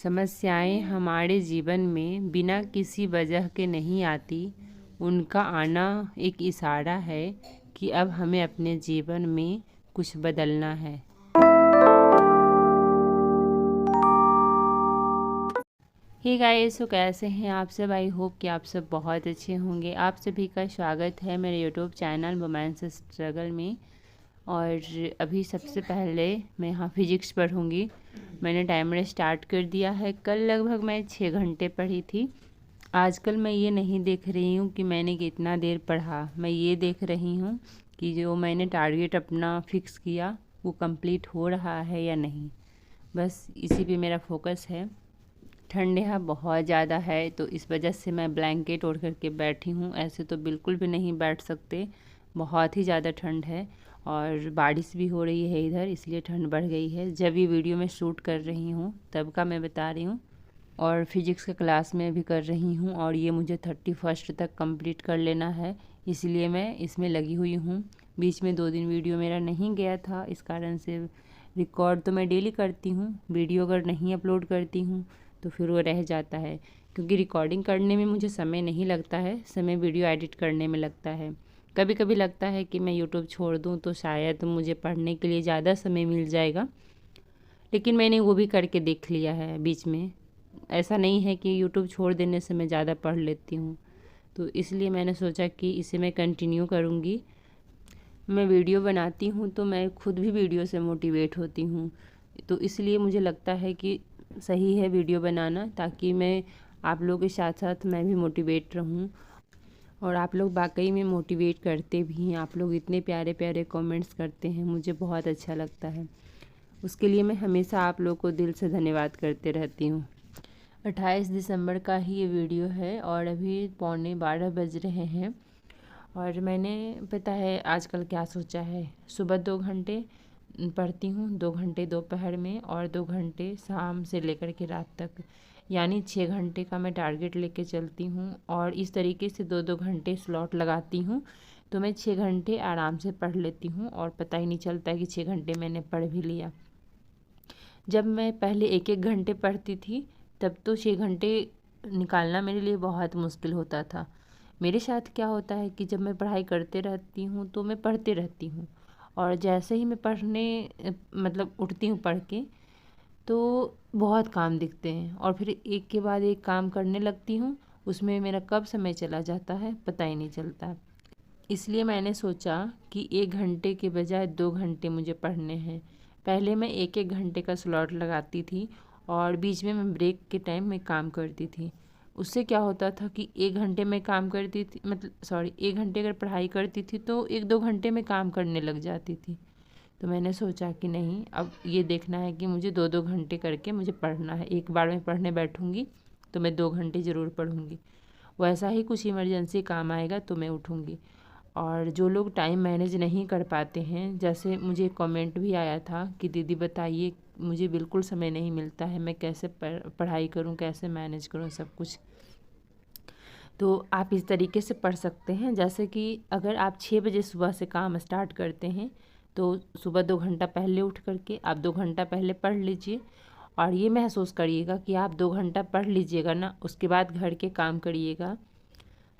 समस्याएं हमारे जीवन में बिना किसी वजह के नहीं आती। उनका आना एक इशारा है कि अब हमें अपने जीवन में कुछ बदलना है। हे गाइस, तो कैसे हैं आप सब? आई होप कि आप सब बहुत अच्छे होंगे। आप सभी का स्वागत है मेरे यूट्यूब चैनल वुमेन्स स्ट्रगल में। और अभी सबसे पहले मैं यहाँ फिजिक्स पढ़ूँगी। मैंने टाइमर स्टार्ट कर दिया है। कल लगभग मैं 6 घंटे पढ़ी थी। आजकल मैं ये नहीं देख रही हूँ कि मैंने कितना देर पढ़ा, मैं ये देख रही हूँ कि जो मैंने टारगेट अपना फिक्स किया वो कंप्लीट हो रहा है या नहीं। बस इसी पे मेरा फोकस है। ठंड यहाँ बहुत ज़्यादा है, तो इस वजह से मैं ब्लैंकेट ओढ़ करके बैठी हूँ। ऐसे तो बिल्कुल भी नहीं बैठ सकते, बहुत ही ज़्यादा ठंड है। और बारिश भी हो रही है इधर, इसलिए ठंड बढ़ गई है। जब ये वीडियो मैं शूट कर रही हूँ तब का मैं बता रही हूँ। और फिजिक्स का क्लास में भी कर रही हूँ, और ये मुझे 31 तक कंप्लीट कर लेना है, इसलिए मैं इसमें लगी हुई हूँ। बीच में 2 दिन वीडियो मेरा नहीं गया था, इस कारण से रिकॉर्ड तो मैं डेली करती हूँ, वीडियो अगर नहीं अपलोड करती हूँ तो फिर वो रह जाता है। क्योंकि रिकॉर्डिंग करने में मुझे समय नहीं लगता है, समय वीडियो एडिट करने में लगता है। कभी कभी लगता है कि मैं यूट्यूब छोड़ दूँ तो शायद मुझे पढ़ने के लिए ज़्यादा समय मिल जाएगा, लेकिन मैंने वो भी करके देख लिया है बीच में। ऐसा नहीं है कि यूट्यूब छोड़ देने से मैं ज़्यादा पढ़ लेती हूँ, तो इसलिए मैंने सोचा कि इसे मैं कंटिन्यू करूँगी। मैं वीडियो बनाती हूँ तो मैं खुद भी वीडियो से मोटिवेट होती हूँ, तो इसलिए मुझे लगता है कि सही है वीडियो बनाना, ताकि मैं आप लोगों के साथ साथ मैं भी मोटिवेट रहूँ। और आप लोग वाकई में मोटिवेट करते भी हैं, आप लोग इतने प्यारे प्यारे कमेंट्स करते हैं, मुझे बहुत अच्छा लगता है। उसके लिए मैं हमेशा आप लोग को दिल से धन्यवाद करते रहती हूँ। 28 दिसंबर का ही ये वीडियो है और अभी 11:15 बज रहे हैं। और मैंने पता है आजकल क्या सोचा है, सुबह 2 घंटे पढ़ती हूँ, 2 घंटे दोपहर में और 2 घंटे शाम से लेकर के रात तक, यानी 6 घंटे का मैं टारगेट लेके चलती हूँ। और इस तरीके से 2-2 घंटे स्लॉट लगाती हूँ, तो मैं 6 घंटे आराम से पढ़ लेती हूँ और पता ही नहीं चलता कि 6 घंटे मैंने पढ़ भी लिया। जब मैं पहले 1-1 घंटे पढ़ती थी तब तो 6 घंटे निकालना मेरे लिए बहुत मुश्किल होता था। मेरे साथ क्या होता है कि जब मैं पढ़ाई करते रहती हूँ तो मैं पढ़ते रहती हूँ, और जैसे ही मैं पढ़ने मतलब उठती हूँ पढ़ के, तो बहुत काम दिखते हैं और फिर एक के बाद एक काम करने लगती हूँ। उसमें मेरा कब समय चला जाता है पता ही नहीं चलता। इसलिए मैंने सोचा कि 1 घंटे के बजाय 2 घंटे मुझे पढ़ने हैं। पहले मैं 1-1 घंटे का स्लॉट लगाती थी और बीच में मैं ब्रेक के टाइम में काम करती थी। उससे क्या होता था कि 1 घंटे में काम करती थी, मतलब सॉरी 1 घंटे अगर पढ़ाई करती थी तो 1-2 घंटे में काम करने लग जाती थी। तो मैंने सोचा कि नहीं, अब ये देखना है कि मुझे 2-2 घंटे करके मुझे पढ़ना है। एक बार में पढ़ने बैठूँगी तो मैं 2 घंटे ज़रूर पढ़ूँगी। वैसा ही कुछ इमरजेंसी काम आएगा तो मैं उठूँगी। और जो लोग टाइम मैनेज नहीं कर पाते हैं, जैसे मुझे कमेंट भी आया था कि दीदी बताइए मुझे बिल्कुल समय नहीं मिलता है, मैं कैसे पढ़ाई करूं, कैसे मैनेज करूं सब कुछ। तो आप इस तरीके से पढ़ सकते हैं, जैसे कि अगर आप 6 बजे सुबह से काम स्टार्ट करते हैं तो सुबह 2 घंटा पहले उठ करके आप 2 घंटा पहले पढ़ लीजिए। और ये महसूस करिएगा कि आप 2 घंटा पढ़ लीजिएगा ना, उसके बाद घर के काम करिएगा,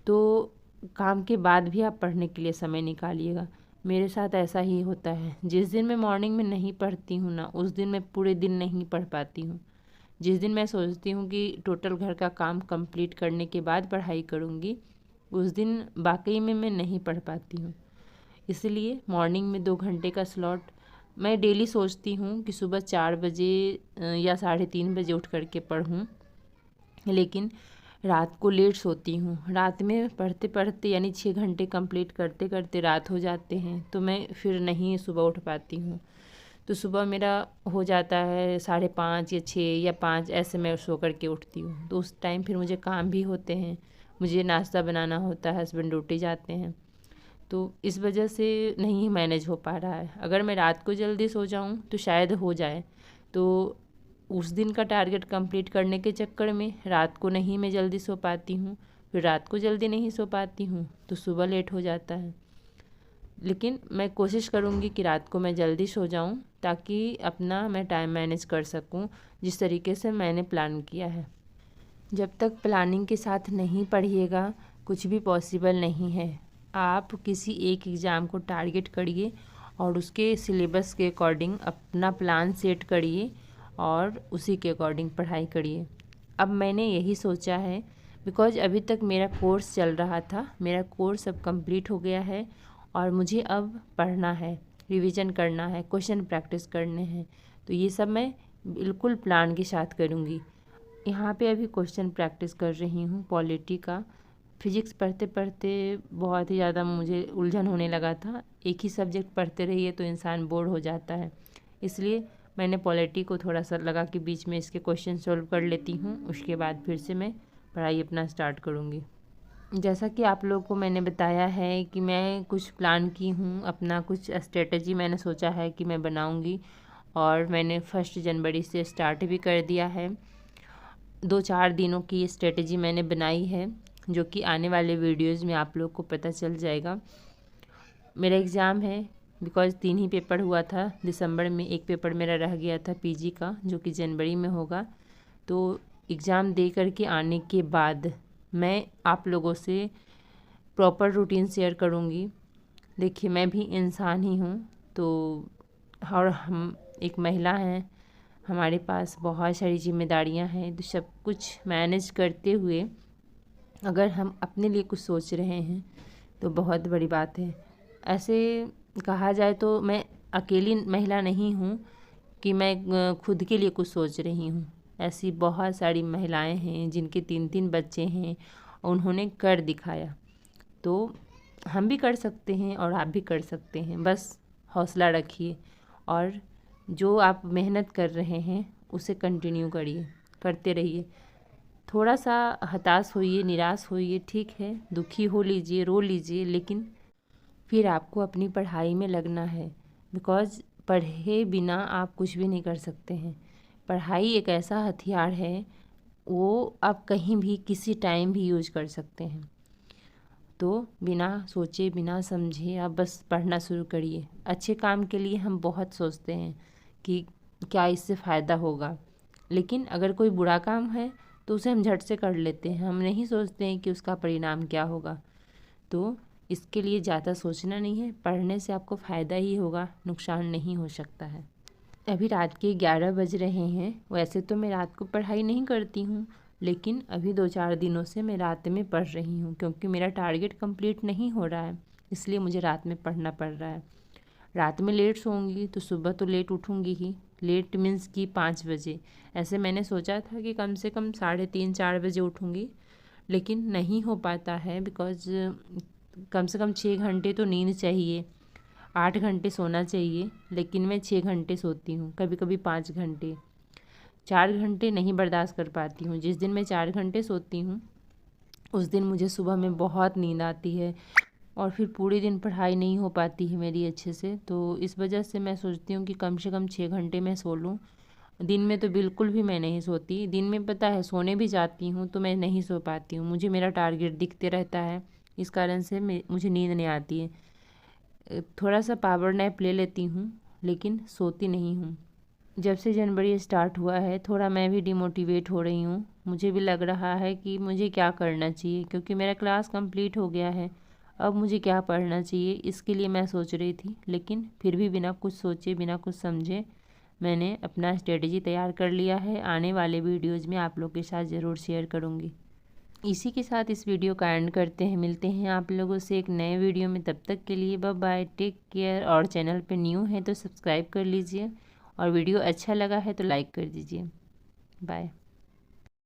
तो काम के बाद भी आप पढ़ने के लिए समय निकालिएगा। मेरे साथ ऐसा ही होता है, जिस दिन मैं मॉर्निंग में नहीं पढ़ती हूँ ना, उस दिन मैं पूरे दिन नहीं पढ़ पाती हूँ। जिस दिन मैं सोचती हूँ कि टोटल घर का काम कंप्लीट करने के बाद पढ़ाई करूँगी, उस दिन वाकई में मैं नहीं पढ़ पाती हूँ। इसलिए मॉर्निंग में 2 घंटे का स्लॉट मैं डेली सोचती हूँ कि सुबह 4 बजे या 3:30 बजे उठ करके पढ़ूँ, लेकिन रात को लेट सोती हूँ। रात में पढ़ते पढ़ते यानी 6 घंटे कंप्लीट करते करते रात हो जाते हैं, तो मैं फिर नहीं सुबह उठ पाती हूँ। तो सुबह मेरा हो जाता है 5:30 या 6 या 5, ऐसे मैं सो कर के उठती हूँ। तो उस टाइम फिर मुझे काम भी होते हैं, मुझे नाश्ता बनाना होता है, हस्बैंड ड्यूटी जाते हैं, तो इस वजह से नहीं मैनेज हो पा रहा है। अगर मैं रात को जल्दी सो जाऊँ तो शायद हो जाए, तो उस दिन का टारगेट कंप्लीट करने के चक्कर में रात को नहीं मैं जल्दी सो पाती हूँ, फिर रात को जल्दी नहीं सो पाती हूँ तो सुबह लेट हो जाता है। लेकिन मैं कोशिश करूँगी कि रात को मैं जल्दी सो जाऊँ ताकि अपना मैं टाइम मैनेज कर सकूँ जिस तरीके से मैंने प्लान किया है। जब तक प्लानिंग के साथ नहीं पढ़िएगा कुछ भी पॉसिबल नहीं है। आप किसी एक एग्ज़ाम को टारगेट करिए और उसके सिलेबस के अकॉर्डिंग अपना प्लान सेट करिए और उसी के अकॉर्डिंग पढ़ाई करिए। अब मैंने यही सोचा है बिकॉज़ अभी तक मेरा कोर्स चल रहा था, मेरा कोर्स अब कंप्लीट हो गया है और मुझे अब पढ़ना है, रिवीजन करना है, क्वेश्चन प्रैक्टिस करने हैं। तो ये सब मैं बिल्कुल प्लान के साथ करूँगी। यहाँ पे अभी क्वेश्चन प्रैक्टिस कर रही हूँ पॉलिटी का। फिजिक्स पढ़ते पढ़ते बहुत ही ज़्यादा मुझे उलझन होने लगा था। एक ही सब्जेक्ट पढ़ते रहिए तो इंसान बोर हो जाता है, इसलिए मैंने पॉलिटी को थोड़ा सा लगा कि बीच में इसके क्वेश्चन सॉल्व कर लेती हूँ, उसके बाद फिर से मैं पढ़ाई अपना स्टार्ट करूँगी। जैसा कि आप लोगों को मैंने बताया है कि मैं कुछ प्लान की हूँ, अपना कुछ स्ट्रेटजी मैंने सोचा है कि मैं बनाऊँगी और मैंने 1 जनवरी से स्टार्ट भी कर दिया है। 2-4 दिनों की ये स्ट्रेटजी मैंने बनाई है जो कि आने वाले वीडियोज़ में आप लोग को पता चल जाएगा। मेरा एग्ज़ाम है बिकॉज़ 3 ही पेपर हुआ था दिसंबर में, एक पेपर मेरा रह गया था पीजी का जो कि जनवरी में होगा। तो एग्ज़ाम दे कर के आने के बाद मैं आप लोगों से प्रॉपर रूटीन शेयर करूँगी। देखिए मैं भी इंसान ही हूँ तो और हम एक महिला हैं, हमारे पास बहुत सारी जिम्मेदारियाँ हैं, तो सब कुछ मैनेज करते हुए अगर हम अपने लिए कुछ सोच रहे हैं तो बहुत बड़ी बात है। ऐसे कहा जाए तो मैं अकेली महिला नहीं हूँ कि मैं खुद के लिए कुछ सोच रही हूँ। ऐसी बहुत सारी महिलाएं हैं जिनके 3-3 बच्चे हैं और उन्होंने कर दिखाया। तो हम भी कर सकते हैं और आप भी कर सकते हैं, बस हौसला रखिए और जो आप मेहनत कर रहे हैं उसे कंटिन्यू करिए, करते रहिए। थोड़ा सा हताश होइए, निराश होइए, ठीक है, दुखी हो लीजिए, रो लीजिए, लेकिन फिर आपको अपनी पढ़ाई में लगना है बिकॉज़ पढ़े बिना आप कुछ भी नहीं कर सकते हैं। पढ़ाई एक ऐसा हथियार है, वो आप कहीं भी किसी टाइम भी यूज कर सकते हैं। तो बिना सोचे बिना समझे आप बस पढ़ना शुरू करिए। अच्छे काम के लिए हम बहुत सोचते हैं कि क्या इससे फ़ायदा होगा, लेकिन अगर कोई बुरा काम है तो उसे हम झट से कर लेते हैं, हम नहीं सोचते हैं कि उसका परिणाम क्या होगा। तो इसके लिए ज़्यादा सोचना नहीं है, पढ़ने से आपको फ़ायदा ही होगा, नुकसान नहीं हो सकता है। अभी रात के 11 बज रहे हैं। वैसे तो मैं रात को पढ़ाई नहीं करती हूँ, लेकिन अभी 2-4 दिनों से मैं रात में पढ़ रही हूँ क्योंकि मेरा टारगेट कंप्लीट नहीं हो रहा है, इसलिए मुझे रात में पढ़ना पड़ रहा है। रात में लेट सोऊंगी तो सुबह तो लेट उठूंगी ही। लेट मीन्स कि 5 बजे। ऐसे मैंने सोचा था कि कम से कम 3:30-4 बजे उठूंगी, लेकिन नहीं हो पाता है बिकॉज़ कम से कम 6 घंटे तो नींद चाहिए, 8 घंटे सोना चाहिए, लेकिन मैं 6 घंटे सोती हूँ, कभी कभी 5 घंटे। 4 घंटे नहीं बर्दाश्त कर पाती हूँ। जिस दिन मैं 4 घंटे सोती हूँ उस दिन मुझे सुबह में बहुत नींद आती है और फिर पूरे दिन पढ़ाई नहीं हो पाती है मेरी अच्छे से। तो इस वजह से मैं सोचती हूँ कि कम से कम 6 घंटे मैं सो लूँ। दिन में तो बिल्कुल भी मैं नहीं सोती। दिन में पता है सोने भी जाती हूँ तो मैं नहीं सो पाती हूँ, मुझे मेरा टारगेट दिखते रहता है, इस कारण से मुझे नींद नहीं आती है। थोड़ा सा पावर नैप ले लेती हूँ लेकिन सोती नहीं हूँ। जब से जनवरी स्टार्ट हुआ है थोड़ा मैं भी डिमोटिवेट हो रही हूँ। मुझे भी लग रहा है कि मुझे क्या करना चाहिए क्योंकि मेरा क्लास कंप्लीट हो गया है, अब मुझे क्या पढ़ना चाहिए इसके लिए मैं सोच रही थी। लेकिन फिर भी बिना कुछ सोचे बिना कुछ समझे मैंने अपना स्ट्रेटजी तैयार कर लिया है। आने वाले वीडियोज़ में आप लोग के साथ ज़रूर शेयर करूँगी। इसी के साथ इस वीडियो का एंड करते हैं। मिलते हैं आप लोगों से एक नए वीडियो में, तब तक के लिए बाय बाय, टेक केयर। और चैनल पे न्यू है तो सब्सक्राइब कर लीजिए और वीडियो अच्छा लगा है तो लाइक कर दीजिए। बाय।